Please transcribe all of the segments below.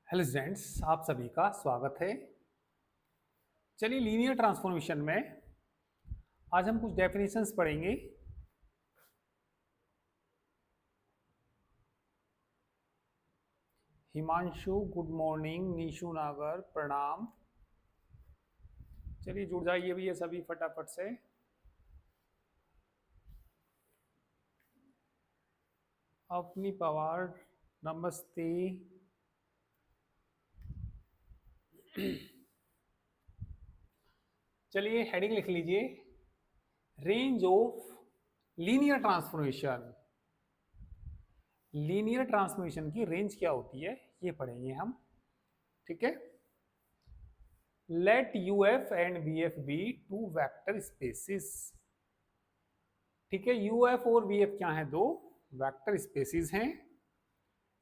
Hello students, आप सभी का स्वागत है। चलिए, लीनियर ट्रांसफॉर्मेशन में आज हम कुछ डेफिनेशंस पढ़ेंगे। हिमांशु गुड मॉर्निंग, निशु नागर प्रणाम। चलिए जुड़ जाइए भैया सभी फटाफट से। अपनी पवार नमस्ते। चलिए हेडिंग लिख लीजिए, range of linear transformation. Linear transformation की रेंज क्या होती है ये पढ़ेंगे हम। ठीक है। Let U F and V F be two vector spaces. ठीक है, यू एफ और वी एफ क्या है? दो वेक्टर स्पेसिस हैं।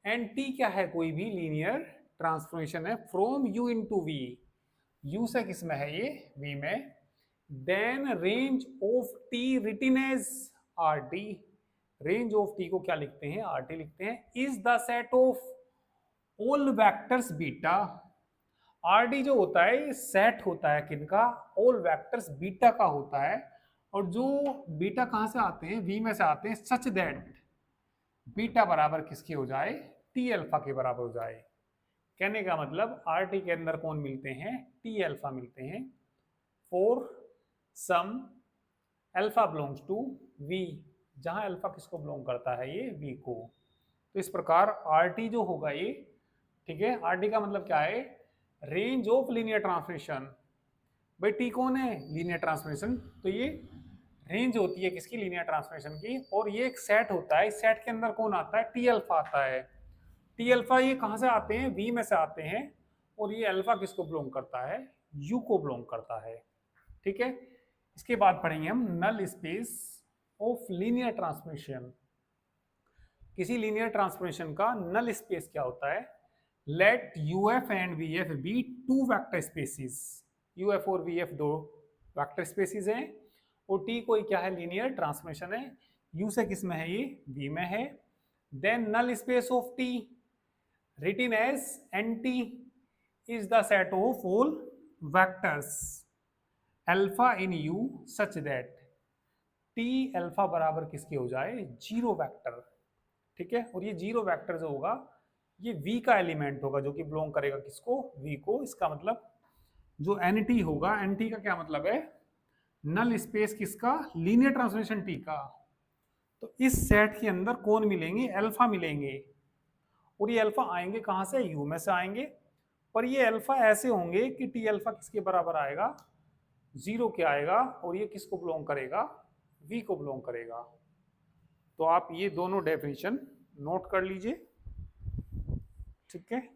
एंड टी क्या है? कोई भी लीनियर ट्रांसफॉर्मेशन है from U into V. U से किस में है? ये वी में। Then range of T written as R T. Range of T को क्या लिखते हैं? आर टी लिखते हैं। Is the set of all vectors beta. R D जो होता है ये सेट होता है किनका? ऑल वेक्टर्स बीटा का होता है। और जो बीटा कहां से आते हैं? वी में से आते हैं। सच दैट बीटा बराबर किसके हो जाए? टी अल्फा के बराबर हो जाए। कहने का मतलब आर टी के अंदर कौन मिलते हैं? टी अल्फा मिलते हैं। For some alpha belongs to V, जहां अल्फा किसको बिलोंग करता है? ये वी को। तो इस प्रकार आर टी जो होगा ये, ठीक है, आर टी का मतलब क्या है? Range of linear transformation. भाई टी कौन है? Linear transformation. तो ये रेंज होती है किसकी? लीनियर ट्रांसफॉर्मेशन की। और ये एक सेट होता है। इस सेट के अंदर कौन आता है? टी अल्फा आता है। टी अल्फा ये कहां से आते हैं? वी में से आते हैं। और ये अल्फा किसको बिलोंग करता है? यू को बिलोंग करता है। ठीक है। इसके बाद पढ़ेंगे हम null space of linear transformation. किसी लीनियर ट्रांसफॉर्मेशन का नल स्पेस क्या होता है? Let U F and V F be two vector spaces. U F और वी एफ दो वेक्टर स्पेसिस हैं। और टी कोई क्या है? लीनियर ट्रांसफॉर्मेशन है। यू से किस में है? ये वी में है। Then null space of T written as nt is the set of all vectors alpha in u such that t alpha बराबर किसके हो जाए? Zero vector. ठीक है। और ये जीरो वेक्टर जो होगा ये v का एलिमेंट होगा, जो कि बिलोंग करेगा किसको? v को। इसका मतलब जो nt होगा, nt का क्या मतलब है? नल स्पेस किसका? लीनियर ट्रांसफॉर्मेशन t का। तो इस सेट के अंदर कौन मिलेंगे? अल्फा मिलेंगे। और ये अल्फा आएंगे कहां से? यू में से आएंगे। पर ये अल्फा ऐसे होंगे कि टी अल्फा किसके बराबर आएगा? जीरो के आएगा। और ये किसको बिलोंग करेगा? वी को बिलोंग करेगा। तो आप ये दोनों डेफिनेशन नोट कर लीजिए। ठीक है।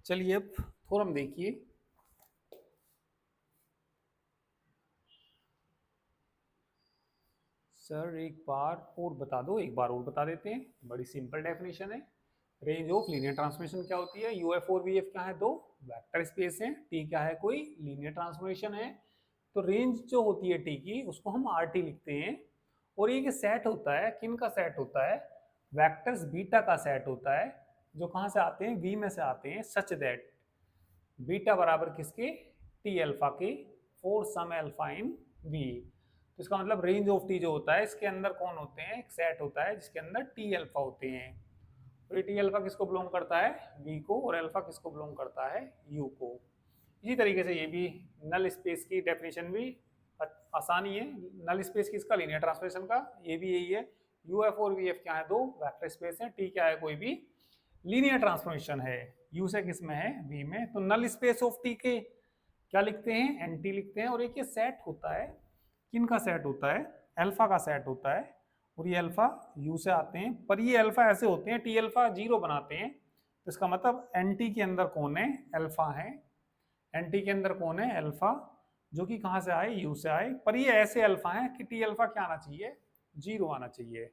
चलिए अब थोरम देखिए। सर एक बार और बता दो, एक बार और बता देते हैं। बड़ी सिंपल डेफिनेशन है। रेंज ऑफ लीनियर ट्रांसफॉर्मेशन क्या होती है? यू एफ और वी एफ क्या है? दो वेक्टर स्पेस है। टी क्या है? कोई लीनियर ट्रांसफॉर्मेशन है। तो रेंज जो होती है टी की, उसको हम आर टी लिखते हैं। और ये सेट होता है, किन का सेट होता है? वेक्टर्स बीटा का सेट होता है। जो कहां से आते हैं? वी में से आते हैं। सच दैट बीटा बराबर किसके? टी अल्फा के। For some alpha in V. तो इसका मतलब रेंज ऑफ टी जो होता है इसके अंदर कौन होते हैं? एक सेट होता है जिसके अंदर टी अल्फा होते हैं। और टी अल्फा किसको बिलोंग करता है, वी को, और अल्फा किसको बिलोंग करता है, यू को। इसी तरीके से ये भी नल स्पेस की डेफिनेशन भी आसानी है। नल स्पेस किसका, लीनियर ट्रांसफॉर्मेशन का, ये भी यही है। यू एफ और वी एफ क्या है, दो वेक्टर स्पेस है। टी क्या है, कोई भी लीनियर ट्रांसफॉर्मेशन है। यू से किस में है, वी में। तो नल स्पेस ऑफ टी के क्या लिखते हैं, एन टी लिखते हैं। और एक ये सेट होता है, किन का सेट होता है, अल्फा का सेट होता है। और ये अल्फा यू से आते हैं, पर ये अल्फा ऐसे होते हैं, टी अल्फा जीरो बनाते हैं। तो इसका मतलब एन टी के अंदर कौन है, अल्फा है। एन टी के अंदर कौन है, अल्फा, जो कि कहां से आए, यू से आए। पर ये ऐसे अल्फा है कि टी अल्फा क्या आना चाहिए, जीरो आना चाहिए।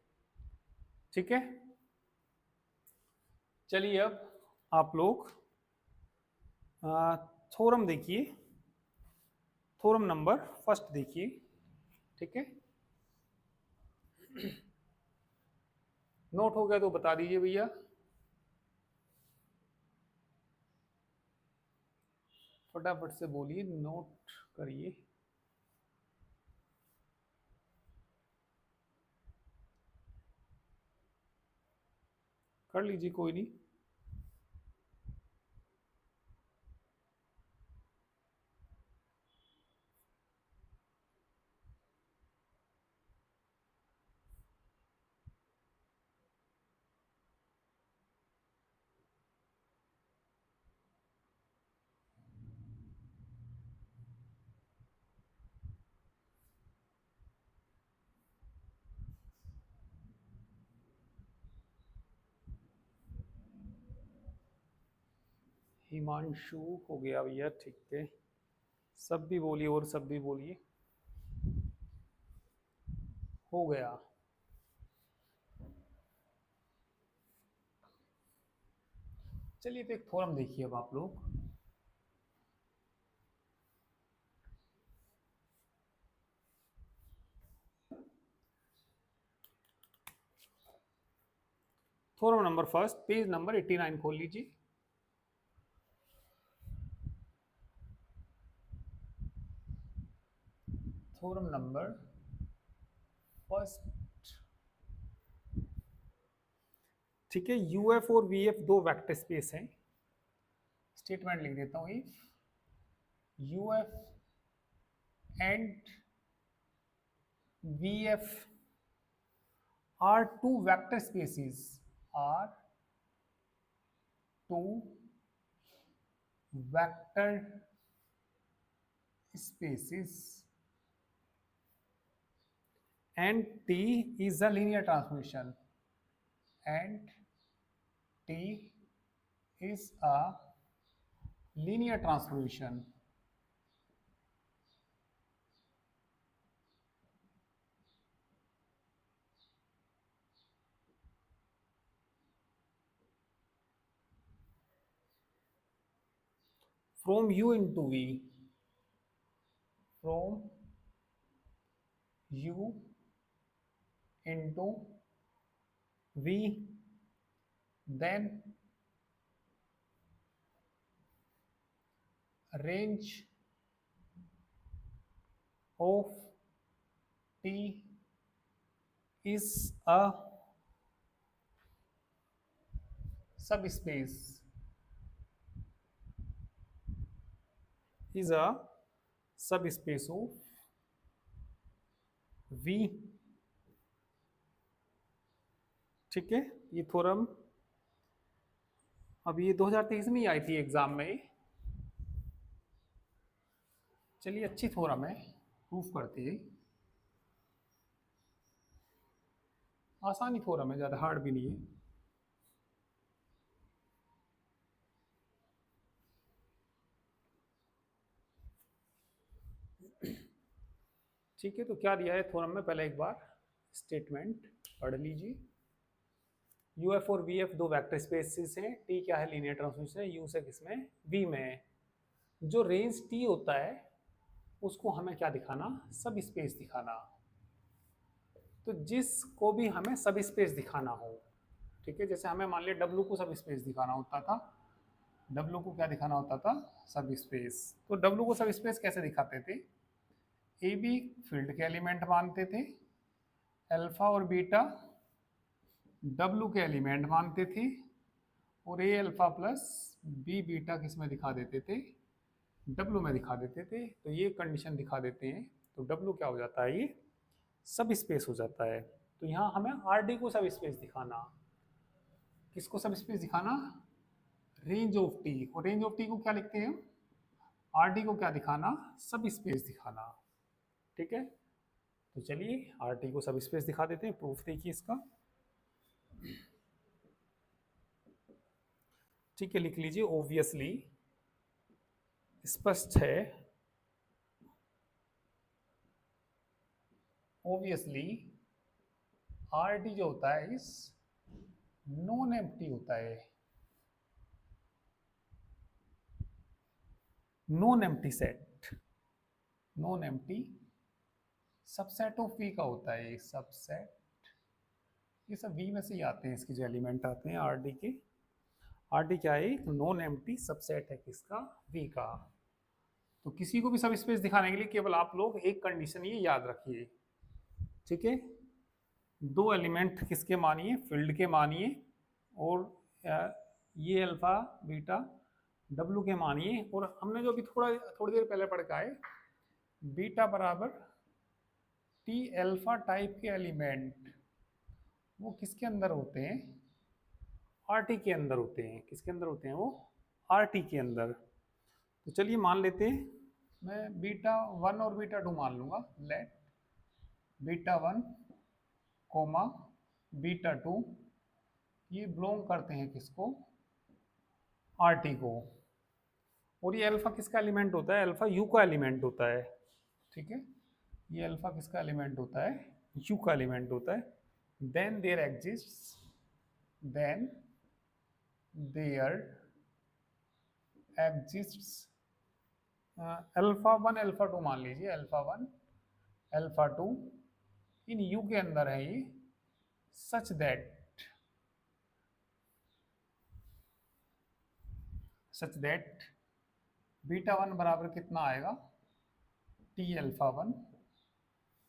ठीक है, चलिए अब आप लोग थ्योरम देखिए, थ्योरम नंबर फर्स्ट देखिए। ठीक है, नोट हो गया तो बता दीजिए भैया। फटाफट से बोलिए, नोट करिए। कर लीजिए, कोई नहीं। हिमांशु हो गया भैया, ठीक है। सब भी बोलिए, और सब भी बोलिए, हो गया। चलिए तो एक थ्योरम देखिए अब आप लोग। Theorem number first, page number 89 खोल लीजिए। थ्योरम नंबर फर्स्ट, ठीक है। यूएफ और वीएफ दो वेक्टर स्पेस हैं। स्टेटमेंट लिख देता हूं, if UF and VF are two vector spaces, are two vector spaces, and T is a linear transformation, and T is a linear transformation. From U into V, from U into V, then range of T is a subspace, is a subspace of V। ठीक है, ये theorem अब ये 2023 में ही आई थी exam में। चलिए, अच्छी थ्योरम है, प्रूफ करते हैं। आसानी थ्योरम है, ज्यादा हार्ड भी नहीं है। ठीक है, तो क्या दिया है थ्योरम में, पहले एक बार स्टेटमेंट पढ़ लीजिए। यू एफ और वी एफ दो वेक्टर स्पेसेस हैं। टी क्या है, लीनियर ट्रांसफॉर्मेशन है। यू से किसमें, वी में। जो रेंज टी होता है उसको हमें क्या दिखाना, सब स्पेस दिखाना। तो जिसको भी हमें सब स्पेस दिखाना हो, ठीक है, जैसे हमें मान लिया डब्लू को सब स्पेस दिखाना होता था, डब्लू को क्या दिखाना होता था, सब स्पेस। तो डब्लू को सब स्पेस कैसे दिखाते थे, ए बी फील्ड के एलिमेंट मानते थे, अल्फा और बीटा डब्लू के एलिमेंट मानते थे, और ए अल्फा प्लस बी बीटा किस में दिखा देते थे, डब्लू में दिखा देते थे। तो ये कंडीशन दिखा देते हैं तो डब्लू क्या हो जाता है, ये सब स्पेस हो जाता है। तो यहाँ हमें आर डी को सब स्पेस दिखाना, किसको सब स्पेस दिखाना, रेंज ऑफ टी। और रेंज ऑफ टी को क्या लिखते हैं, आर डी को क्या दिखाना, सब स्पेस दिखाना। ठीक है, तो चलिए आर टी को सब स्पेस दिखा देते हैं। प्रूफ देखिए इसका। ठीक है, लिख लीजिए ऑब्वियसली, स्पष्ट है, ऑब्वियसली आर टी जो होता है इस नॉन एम्प्टी होता है, non empty set, non empty subset of V का होता है ये सबसेट। ये सब वी में से ही आते हैं, इसके जो एलिमेंट आते हैं आर डी के। आर डी क्या है, एक नॉन एम्प्टी सबसेट है किसका, वी का। तो किसी को भी सब स्पेस दिखाने के लिए केवल आप लोग एक कंडीशन ये याद रखिए। ठीक है, दो एलिमेंट किसके मानिए, फील्ड के मानिए, और ये अल्फा बीटा डब्लू के मानिए। और हमने जो अभी थोड़ी देर पहले पढ़ के आए, बीटा बराबर टी अल्फा टाइप के एलिमेंट वो किसके अंदर होते हैं, आर टी के अंदर होते हैं। किसके अंदर होते हैं वो, आर टी के अंदर। तो चलिए मान लेते हैं, मैं बीटा 1 और बीटा 2 मान लूंगा। लेट बीटा 1 कोमा बीटा 2 ये बिलोंग करते हैं किसको, आर टी को। और ये अल्फा किसका एलिमेंट होता है, अल्फा यू का एलिमेंट होता है। ठीक है, ये अल्फा किसका एलिमेंट होता है, यू का एलिमेंट होता है। Then there exists, then there exists alpha 1 alpha 2 मान लीजिए, अल्फा 1 अल्फा 2 इन यू के अंदर है ये, सच दैट बीटा 1 बराबर कितना आएगा, टी अल्फा 1,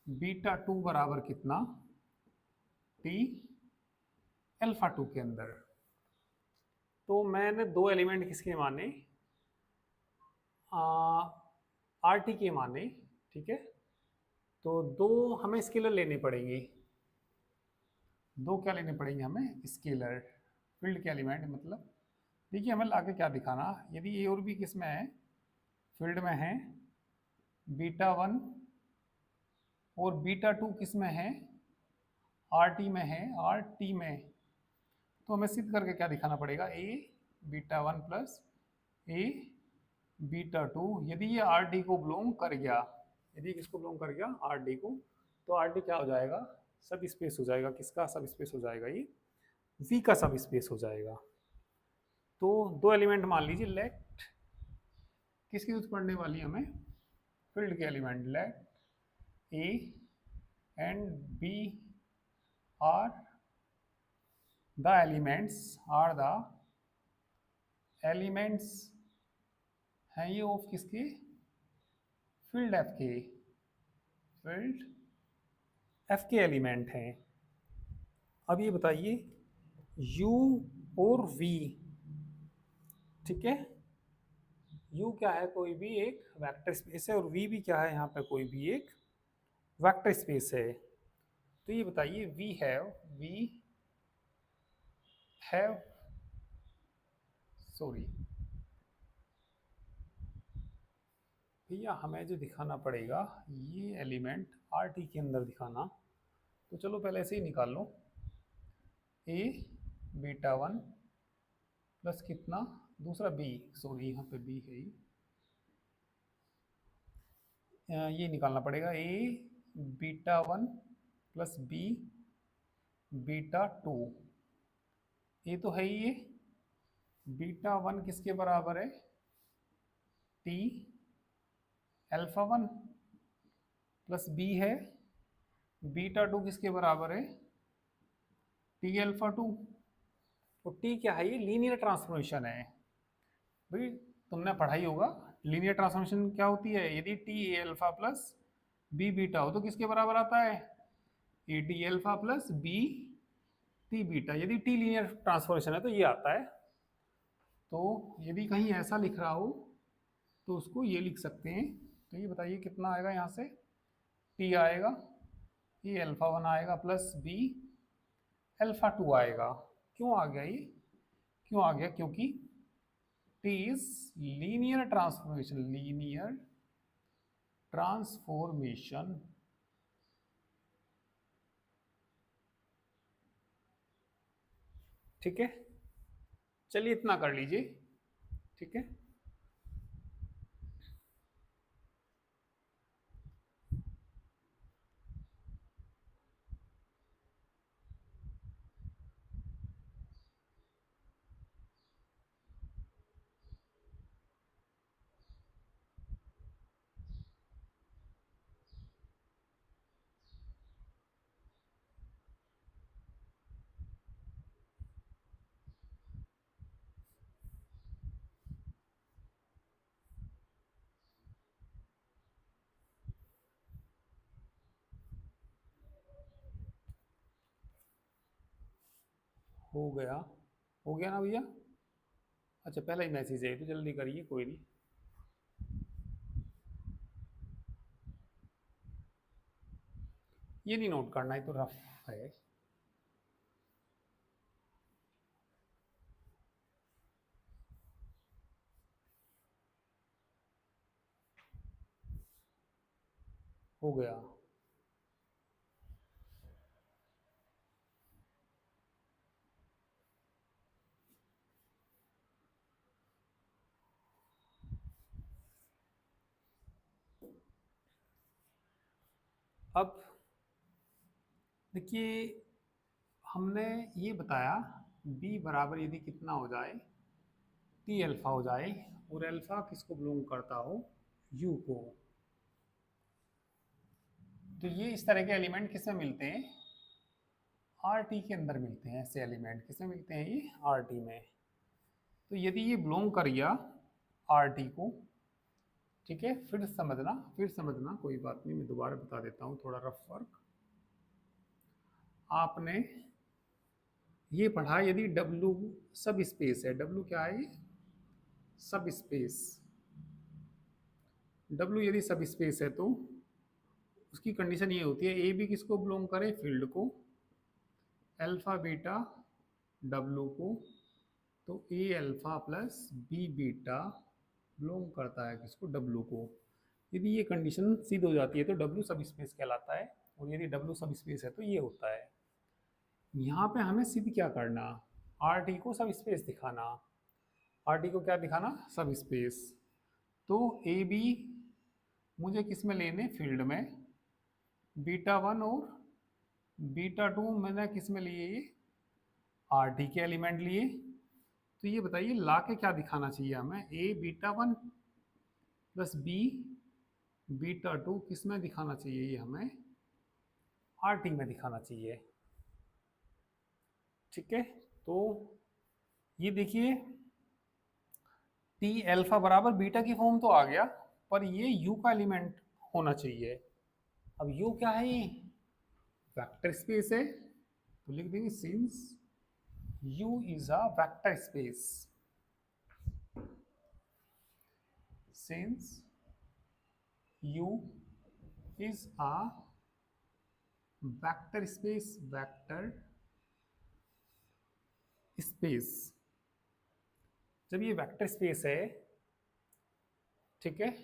बीटा 2 बराबर कितना, टी अल्फा 2 के अंदर। तो मैंने दो एलिमेंट किसके माने, आर टी के माने। ठीक है, तो दो हमें स्केलर लेने पड़ेंगे, दो क्या लेने पड़ेंगे हमें, स्केलर फील्ड के एलिमेंट। मतलब देखिए हमें आगे क्या दिखाना, यदि ए और बी किस में है, फील्ड में है, बीटा 1 और बीटा 2 किस में है, आर टी में है, आर टी में। तो हमें सिद्ध करके क्या दिखाना पड़ेगा, ए बीटा 1 प्लस ए बीटा 2 यदि ये आर डी को बिलोंग कर गया, यदि किसको बिलोंग कर गया, आर डी को, तो आर डी क्या हो जाएगा, सब स्पेस हो जाएगा। किसका सब स्पेस हो जाएगा, ये वी का सब स्पेस हो जाएगा। तो दो एलिमेंट मान लीजिए, लेट किसकी जरूरत पड़ने वाली है हमें, फील्ड के element. Let a and b are the elements, are the elements हैं ये ऑफ किसके, फील्ड एफ के, फील्ड एफ के एलिमेंट हैं। अब ये बताइए u और v, ठीक है, u क्या है, कोई भी एक वेक्टर स्पेस है, और v भी क्या है, यहाँ पे कोई भी एक वेक्टर स्पेस है। तो ये बताइए v हैव सॉरी भैया हमें जो दिखाना पड़ेगा ये एलिमेंट आर टी के अंदर दिखाना। तो चलो पहले ऐसे ही निकाल लो, ए बीटा 1 प्लस कितना, दूसरा बी, सॉरी यहाँ पे बी है, ये निकालना पड़ेगा, ए बीटा 1 प्लस बी बीटा 2। ये तो है ही, ये बीटा 1 किसके बराबर है, टी अल्फा 1 प्लस बी है बीटा 2 किसके बराबर है, टी अल्फा 2। तो टी क्या है, ये लीनियर ट्रांसफॉर्मेशन है। भाई तुमने पढ़ाई होगा लीनियर ट्रांसफॉर्मेशन क्या होती है, यदि T a alpha plus B beta हो तो किसके बराबर आता है, a T alpha plus b T beta. यदि टी लीनियर ट्रांसफॉर्मेशन है तो ये आता है। तो यदि कहीं ऐसा लिख रहा हो तो उसको ये लिख सकते हैं। तो ये बताइए कितना आएगा यहाँ से, टी आएगा, ये अल्फा 1 आएगा प्लस बी अल्फा 2 आएगा। क्यों आ गया ये, क्यों आ गया, क्योंकि T is linear transformation, linear transformation. ठीक है, चलिए इतना कर लीजिए। ठीक है, हो गया, हो गया ना भैया। अच्छा पहला ही मैसेज है तो जल्दी करिए, कोई नहीं। ये नहीं नोट करना है तो रफ है। हो गया, अब देखिए हमने ये बताया b बराबर यदि कितना हो जाए, टी अल्फा हो जाए और अल्फा किसको बिलोंग करता हो, u को। तो ये इस तरह के एलिमेंट किसमें मिलते हैं, आर टी के अंदर मिलते हैं। ऐसे एलिमेंट किसमें मिलते हैं, ये आर टी में। तो यदि ये बिलोंग कर गया आर टी को, ठीक है, फिर समझना कोई बात नहीं, मैं दोबारा बता देता हूँ थोड़ा रफ वर्क। आपने ये पढ़ा यदि W सब स्पेस है, W क्या है, सब स्पेस, W यदि सब स्पेस है तो उसकी कंडीशन ये होती है ए बी किसको बिलोंग करे, फील्ड को, अल्फा बीटा W को। तो A alpha plus B beta belong करता है किसको, W को। यदि ये कंडीशन सिद्ध हो जाती है तो W सब स्पेस कहलाता है, और यदि W सब स्पेस है तो ये होता है। यहाँ पे हमें सिद्ध क्या करना, आर टी को सब स्पेस दिखाना। आर टी को क्या दिखाना, सब स्पेस। तो ए बी मुझे किस में लेने, फील्ड में, बीटा 1 और बीटा 2 मैंने किस में लिए, ये आर टी के एलिमेंट लिए। तो ये बताइए ला के क्या दिखाना चाहिए हमें, ए बीटा 1 प्लस बी बीटा 2 किस में दिखाना चाहिए, ये हमें आर टी में दिखाना चाहिए। ठीक है, तो ये देखिए टी अल्फा बराबर बीटा की फॉर्म तो आ गया, पर ये यू का एलिमेंट होना चाहिए। अब यू क्या है, ये वेक्टर स्पेस है, तो लिख देंगे since you is a vector space, since you is a vector space, vector space. जब ये वेक्टर स्पेस है, ठीक है,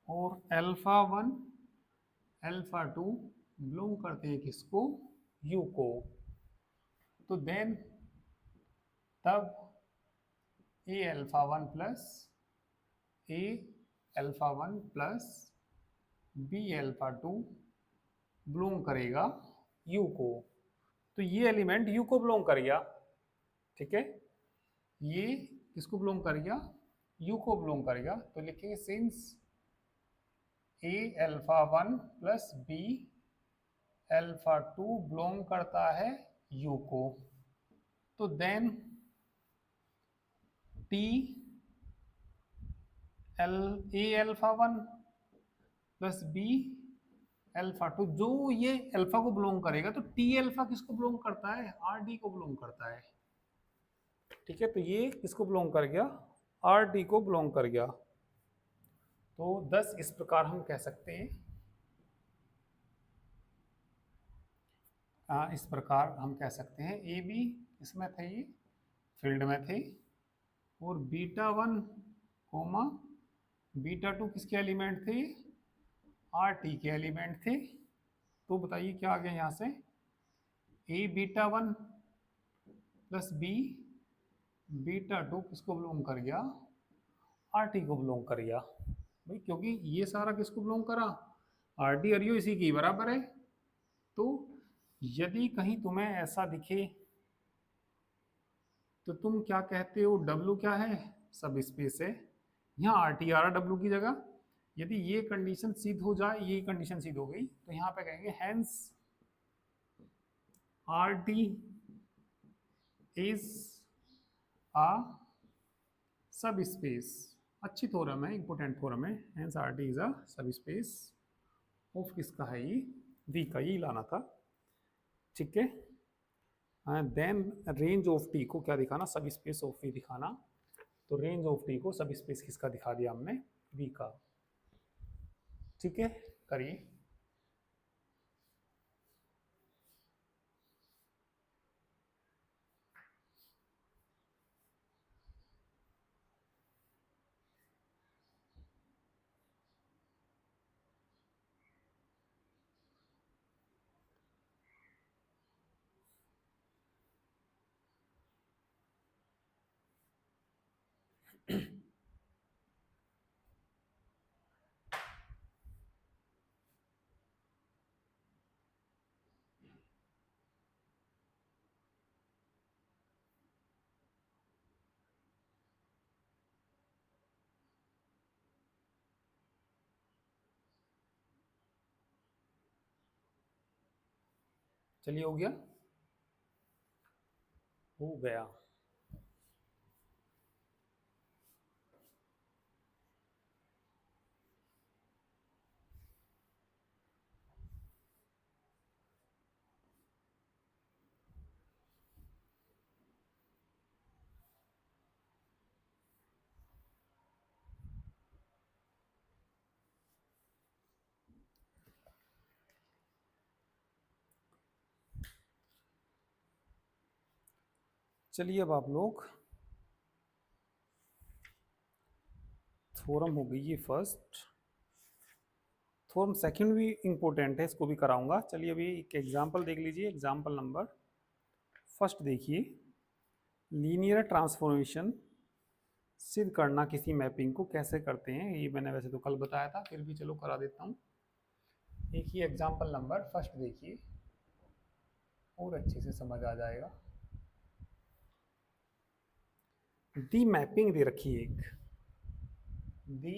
और अल्फा 1 अल्फा 2 बिलोंग करते हैं किसको, यू को, तो देन तब A alpha 1 plus A alpha 1 plus B alpha 2 belong करेगा यू को। तो ये एलिमेंट यू को बिलोंग कर गया, ठीक है, ये किसको बिलोंग कर गया, यू को बिलोंग करेगा। तो लिखेंगे since A alpha 1 plus B alpha 2 belong करता है यू को, तो then T L A alpha 1 plus B alpha 2, जो ये अल्फा को बिलोंग करेगा, तो टी अल्फा किसको बिलोंग करता है, आर डी को बिलोंग करता है। ठीक है, तो ये किसको बिलोंग कर गया, आर टी को बिलोंग कर गया। तो 10 इस प्रकार हम कह सकते हैं, इस प्रकार हम कह सकते हैं ए बी इसमें थे, ये फील्ड में थे, और बीटा 1 कोमा बीटा 2 किसके एलिमेंट थे, आर टी के एलिमेंट थे। तो बताइए क्या आ गया यहाँ से, ए बीटा 1 प्लस बी बीटा 2 किसको बिलोंग कर गया, आर टी को बिलोंग कर गया भाई, क्योंकि ये सारा किसको बिलोंग करा, आर टी और यू इसी की बराबर है। तो यदि कहीं तुम्हें ऐसा दिखे तो तुम क्या कहते हो, डब्लू क्या है, सब स्पेस है, यहाँ आर टी आ रहा डब्लू की जगह। यदि ये कंडीशन सिद्ध हो जाए, ये कंडीशन सिद्ध हो गई, तो यहाँ पे कहेंगे hence R T is a subspace. अच्छी थ्योरम है, इंपोर्टेंट थ्योरम है, hence R T is a subspace of किसका है ये, वी का, ये लाना था। ठीक है, देन रेंज ऑफ टी को क्या दिखाना, सब स्पेस ऑफ वी दिखाना। तो रेंज ऑफ टी को सब स्पेस किसका दिखा दिया हमने, वी का। ठीक है, करिए। चलिए, हो गया, हो गया। चलिए, अब आप लोग, थ्योरम हो गई ये फर्स्ट, थ्योरम सेकंड भी इंपॉर्टेंट है, इसको भी कराऊंगा। चलिए अभी एक एग्जांपल देख लीजिए, एग्जांपल नंबर फर्स्ट देखिए, लीनियर ट्रांसफॉर्मेशन सिद्ध करना किसी मैपिंग को कैसे करते हैं, ये मैंने वैसे तो कल बताया था, फिर भी चलो करा देता हूँ। देखिए एग्जांपल नंबर फर्स्ट देखिए, और अच्छे से समझ आ जाएगा। दी मैपिंग दे रखी है एक, दी,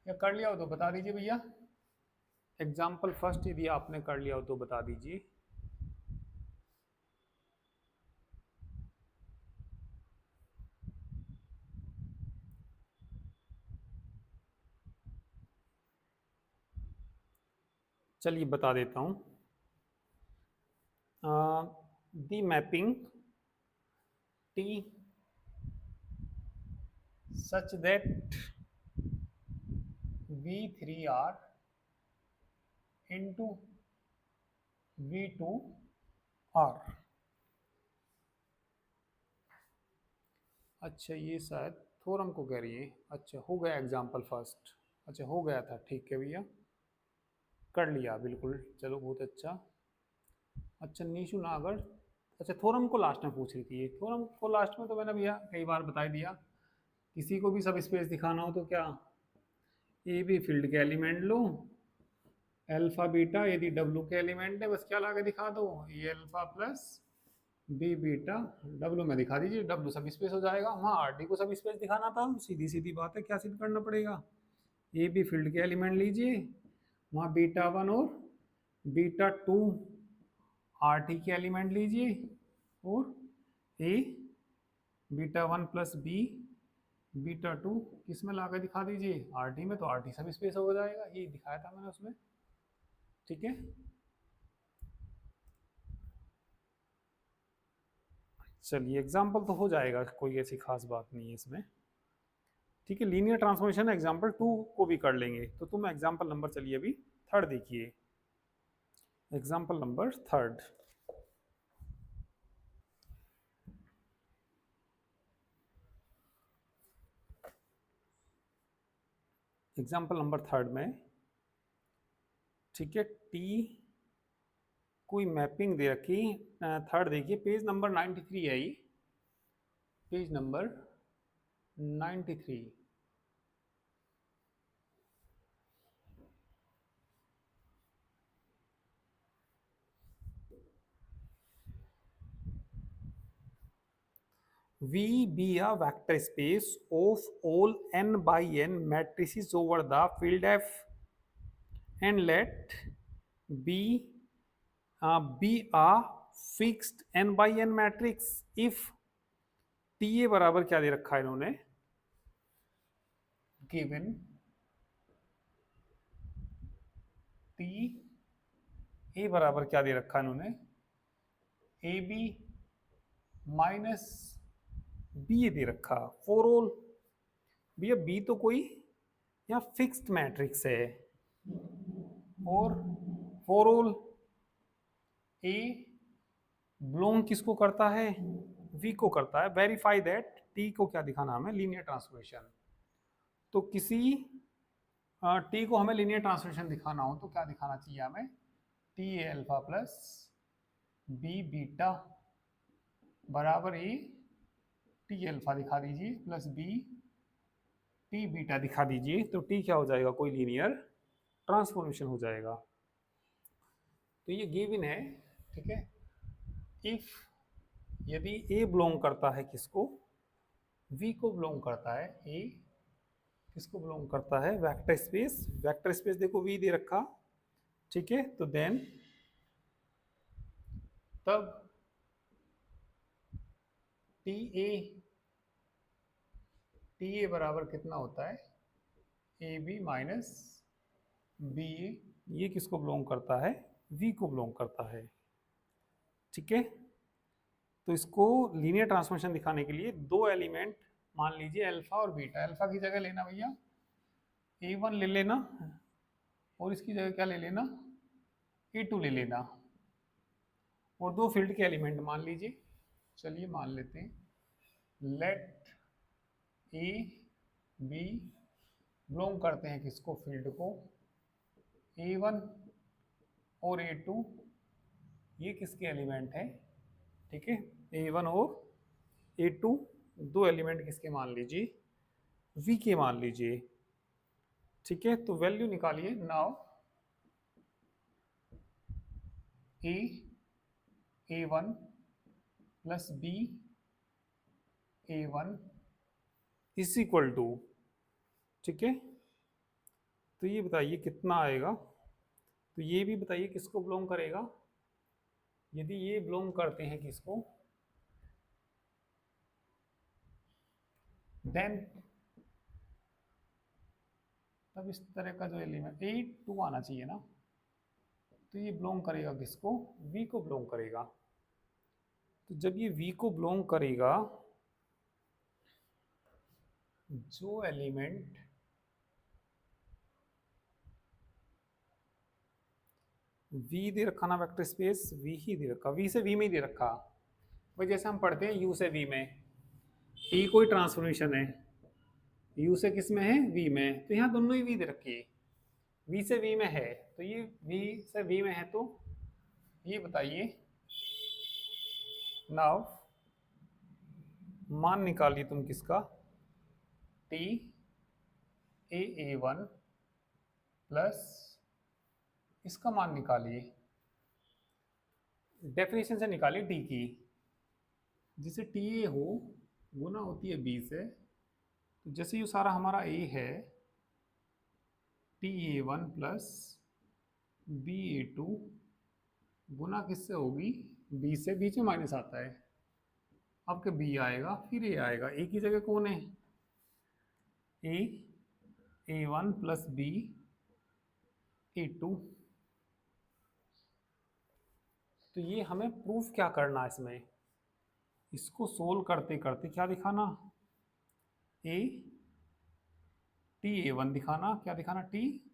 या कर लिया हो तो बता दीजिए भैया। एग्जाम्पल फर्स्ट यदि आपने कर लिया हो तो बता दीजिए। चलिए बता देता हूँ। The mapping T such that V3R into V2R। अच्छा, ये शायद थ्योरम को कह रही है। अच्छा, हो गया एग्जाम्पल फर्स्ट, अच्छा हो गया था, ठीक है भैया, कर लिया बिल्कुल, चलो बहुत अच्छा। अच्छा नीशू नागर, अच्छा थ्योरम को लास्ट में पूछ रही थी, ये थ्योरम को लास्ट में तो मैंने भैया कई बार बता ही दिया। किसी को भी सब स्पेस दिखाना हो तो क्या, ए बी फील्ड के एलिमेंट लो, अल्फा बीटा यदि डब्लू के एलिमेंट है, बस क्या ला के दिखा दो, ये alpha plus B beta W में दिखा दीजिए, डब्लू सब स्पेस हो जाएगा। वहाँ आर डी को सब स्पेस दिखाना था, सीधी सीधी बात है, क्या सिद्ध करना पड़ेगा, ए बी फील्ड के एलिमेंट लीजिए, वहाँ बीटा 1 और बीटा 2 आर टी के एलिमेंट लीजिए, और ए बीटा 1 प्लस बी बीटा 2 किस में ला के दिखा दीजिए, आर टी में, तो आर टी सब स्पेस हो जाएगा, ये दिखाया था मैंने उसमें। ठीक है, चलिए एग्जाम्पल तो हो जाएगा, कोई ऐसी खास बात नहीं है इसमें। ठीक है, लीनियर ट्रांसफॉर्मेशन एग्जाम्पल 2 को भी कर लेंगे। तो तुम एग्जाम्पल नंबर चलिए अभी थर्ड देखिए, example number third. Example number third में, ठीक है, टी कोई मैपिंग दे रखी। थर्ड देखिए, पेज नंबर 93 है ये, page number 93। V be a vector space of all n by n matrices over the field F, and let B be a fixed n by n matrix if TA बराबर क्या दे रखा है इन्होंने, given T A बराबर क्या दे रखा है इन्होंने, AB माइनस बी दे रखा फॉर ऑल। भैया बी तो कोई यहाँ फिक्स्ड मैट्रिक्स है, और फॉर ऑल ए बिलोंग किसको करता है, वी को करता है। वेरीफाई दैट, टी को क्या दिखाना हमें, लीनियर ट्रांसफॉर्मेशन। तो किसी टी को हमें लीनियर ट्रांसफॉर्मेशन दिखाना हो तो क्या दिखाना चाहिए हमें, T a alpha plus B beta बराबर ए टी अल्फा दिखा दीजिए प्लस बी टी बीटा दिखा दीजिए। तो टी क्या हो जाएगा, कोई लीनियर ट्रांसफॉर्मेशन हो जाएगा। तो ये गिवन है, ठीक है। इफ यदि ए बिलोंग करता है किसको, वी को बिलोंग करता है, ए किसको बिलोंग करता है, वेक्टर स्पेस। वेक्टर स्पेस देखो वी दे रखा, ठीक है। तो देन तब टी ए बराबर कितना होता है, ए बी माइनस बी ए। ये किसको बिलोंग करता है, वी को बिलोंग करता है, ठीक है। तो इसको लीनियर ट्रांसफॉर्मेशन दिखाने के लिए दो एलिमेंट मान लीजिए अल्फा और बीटा। अल्फा की जगह लेना भैया A1 ले लेना, और इसकी जगह क्या ले लेना, A2 ले लेना, और दो फील्ड के एलिमेंट मान लीजिए। चलिए मान लेते हैं, लेट ए बी बिलोंग करते हैं किसको, फील्ड को, A1 और A2 ये किसके एलिमेंट है, ठीक है। A1 और A2 दो एलिमेंट किसके मान लीजिए, V के मान लीजिए, ठीक है। तो वैल्यू निकालिए now, A1 plus b A1 is equal to, ठीक है। तो ये बताइए कितना आएगा। तो ये भी बताइए किसको बिलोंग करेगा, यदि ये बिलोंग करते हैं किसको, देन तब इस तरह का जो एलिमेंट A2 आना चाहिए ना। तो ये बिलोंग करेगा किसको, V को बिलोंग करेगा। तो जब ये V को बिलोंग करेगा, जो एलिमेंट V दे रखा ना वेक्टर स्पेस, V ही दे रखा, V से V में ही दे रखा। भाई जैसे हम पढ़ते हैं U से V में, T कोई ट्रांसफॉर्मेशन है, U से किस में है, V में। तो यहाँ दोनों ही V दे रखी है, V से V में है, तो ये V से V में है। तो ये बताइए नाउ, मान निकालिए तुम किसका, T A1 प्लस इसका मान निकालिए, डेफिनेशन से निकालिए टी की, जिसे टी ए हो गुना होती है बी से। तो जैसे ये सारा हमारा ए है, TA1 प्लस BA2 गुना किससे होगी, बी से, बीच में माइनस आता है, अब के बी आएगा फिर ए आएगा। ए की जगह कौन है, A1 प्लस BA2। तो ये हमें प्रूफ क्या करना है इसमें, इसको सोल्व करते करते क्या दिखाना, ए टी A1 दिखाना, क्या दिखाना, टी,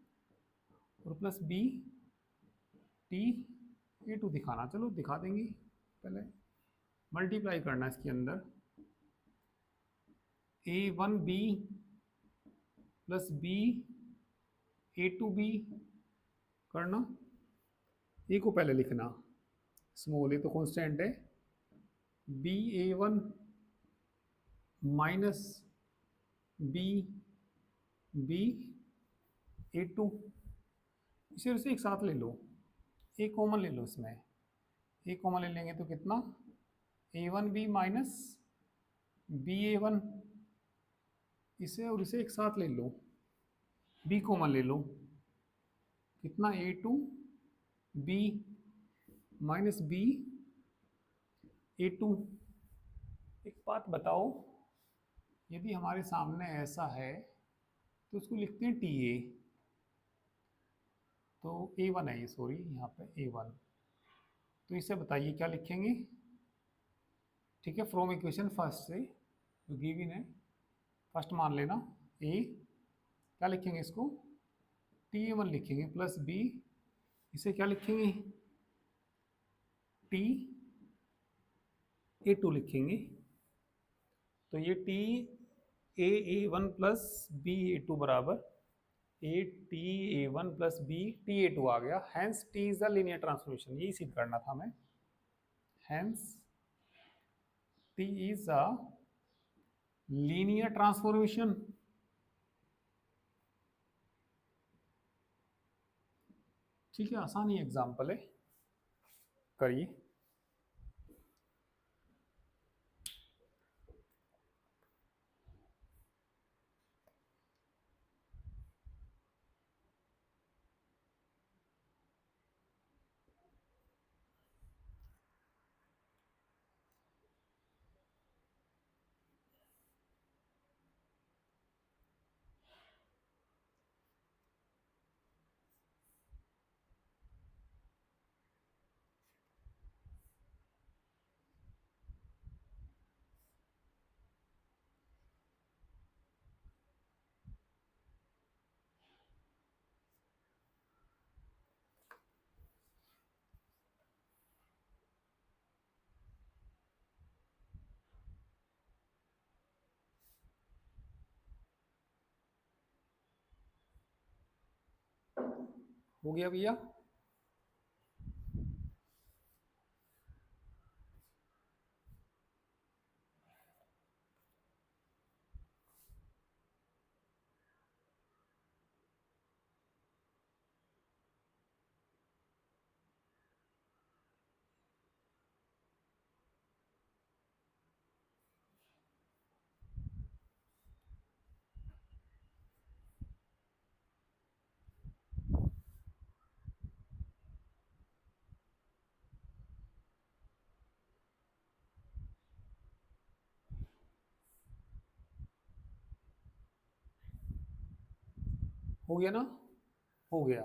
और प्लस बी टी A2 दिखाना। चलो दिखा देंगे, पहले मल्टीप्लाई करना इसके अंदर, A1B प्लस बी A2B करना। ए को पहले लिखना, स्मॉल ए तो कांस्टेंट है, BA1 माइनस BA2, इसे उसे एक साथ ले लो, ए कॉमन ले लो इसमें, ए कॉमन ले लेंगे तो कितना, A1B माइनस BA1, इसे और इसे एक साथ ले लो, बी कॉमन ले लो, कितना, A2B माइनस BA2। एक बात बताओ, यदि हमारे सामने ऐसा है तो उसको लिखते हैं TA, तो A1 है ये, सॉरी यहाँ पे A1, तो इसे बताइए क्या लिखेंगे, ठीक है, फ्रॉम इक्वेशन फर्स्ट से जो गिवन है, फर्स्ट मान लेना ए, क्या लिखेंगे इसको, TA1 लिखेंगे, प्लस बी, इसे क्या लिखेंगे, TA2 लिखेंगे। तो ये A1 प्लस BA2 बराबर TA1 प्लस BTA2 आ गया। Hence T is the linear transformation, यही सिद्ध करना था हमें। Hence T is a linear transformation. ठीक है, आसान ही एग्जाम्पल है, करिए। हो गया भैया, हो गया ना, हो गया।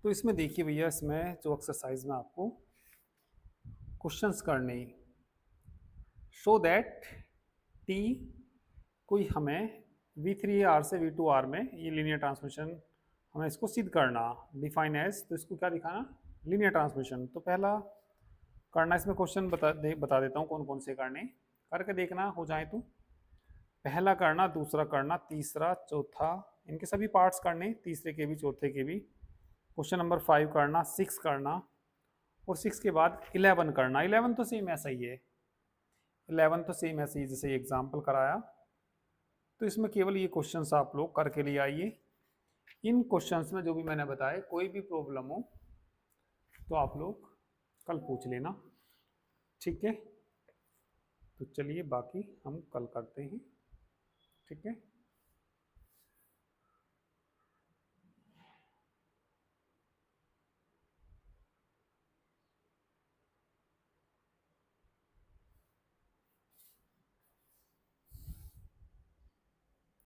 तो इसमें देखिए भैया, इसमें जो एक्सरसाइज में आपको क्वेश्चंस करने, शो दैट टी कोई हमें V3R से V2R में ये लीनियर ट्रांसमिशन हमें इसको सिद्ध करना, डिफाइन एज, तो इसको क्या दिखाना, लीनियर ट्रांसमिशन। तो पहला करना, इसमें क्वेश्चन बता देता हूँ कौन कौन से करने, करके देखना हो जाए तो। पहला करना, दूसरा करना, तीसरा, चौथा, इनके सभी पार्ट्स करने, तीसरे के भी चौथे के भी। क्वेश्चन नंबर 5 करना, 6 करना, और 6 के बाद 11 करना। 11 तो सेम ऐसा ही है, 11 तो सेम ऐसे ही जैसे एग्जाम्पल कराया। तो इसमें केवल ये क्वेश्चंस आप लोग करके ले आइए। इन क्वेश्चंस में जो भी मैंने बताया, कोई भी प्रॉब्लम हो तो आप लोग कल पूछ लेना, ठीक है। तो चलिए बाकी हम कल करते हैं, ठीक है।